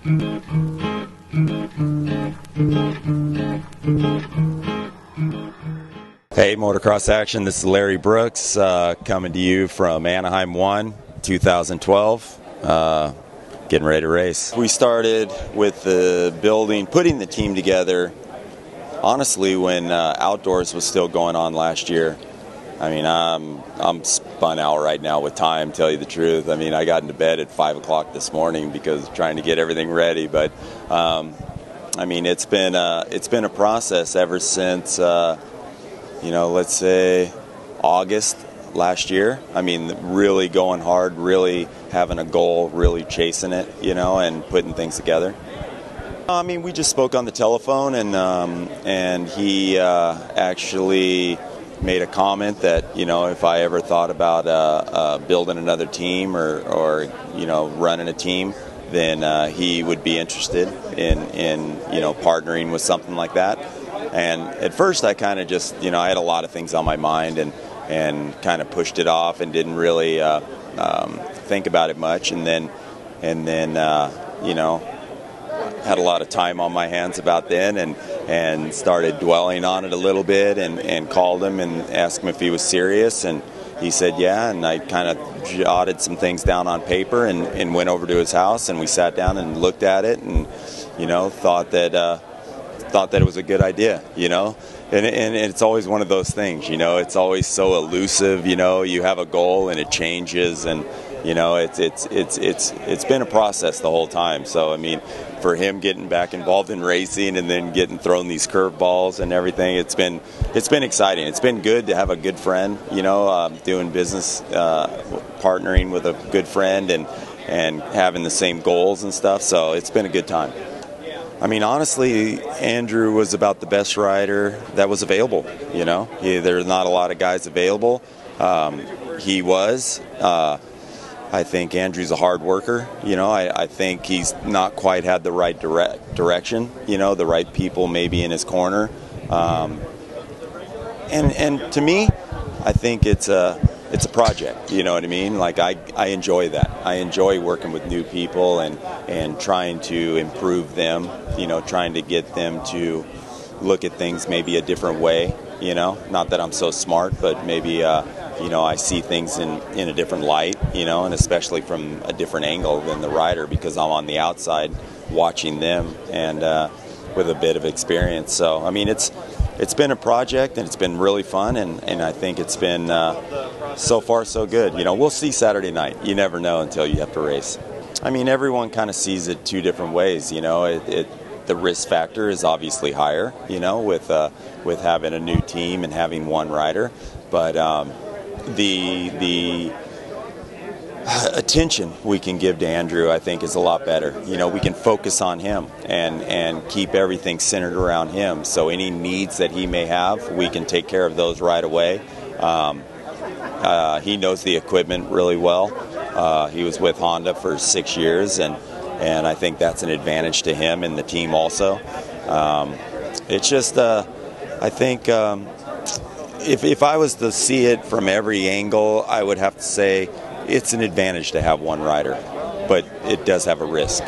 Hey, Motocross Action, this is Larry Brooks coming to you from Anaheim 1, 2012, getting ready to race. We started with the building, putting the team together, honestly, when outdoors was still going on last year. I mean, I'm spun out right now with time, tell you the truth. I mean, I got into bed at 5 o'clock this morning because trying to get everything ready. But I mean, it's been a process ever since let's say August last year. I mean, really going hard, really having a goal, really chasing it, and putting things together. I mean, we just spoke on the telephone, and he actually made a comment that, if I ever thought about building another team or running a team, then he would be interested in partnering with something like that. And at first I kind of just, I had a lot of things on my mind and kind of pushed it off and didn't really think about it much. And then had a lot of time on my hands about then and started dwelling on it a little bit and called him and asked him if he was serious, and he said yeah, and I kind of jotted some things down on paper and went over to his house, and we sat down and looked at it and thought that it was a good idea, and it's always one of those things, it's always so elusive, you have a goal and it changes, and it's been a process the whole time. So I mean, for him getting back involved in racing and then getting thrown these curveballs and everything, it's been exciting. It's been good to have a good friend, doing business, partnering with a good friend and having the same goals and stuff. So it's been a good time. I mean, honestly, Andrew was about the best rider that was available. There's not a lot of guys available. He was. I think Andrew's a hard worker. I think he's not quite had the right direction. The right people maybe in his corner. And to me, I think it's a project. You know what I mean? Like I enjoy that. I enjoy working with new people and trying to improve them. Trying to get them to look at things maybe a different way. Not that I'm so smart, but maybe I see things in a different light, and especially from a different angle than the rider, because I'm on the outside watching them and with a bit of experience. So I mean, it's been a project and it's been really fun, and I think it's been so far so good. We'll see Saturday night. You never know until you have to race. I mean, everyone kind of sees it two different ways. The risk factor is obviously higher, with having a new team and having one rider, but the attention we can give to Andrew, I think, is a lot better. We can focus on him and keep everything centered around him. So any needs that he may have, we can take care of those right away. He knows the equipment really well. He was with Honda for 6 years, and I think that's an advantage to him and the team also. It's just, I think, if I was to see it from every angle, I would have to say it's an advantage to have one rider, but it does have a risk.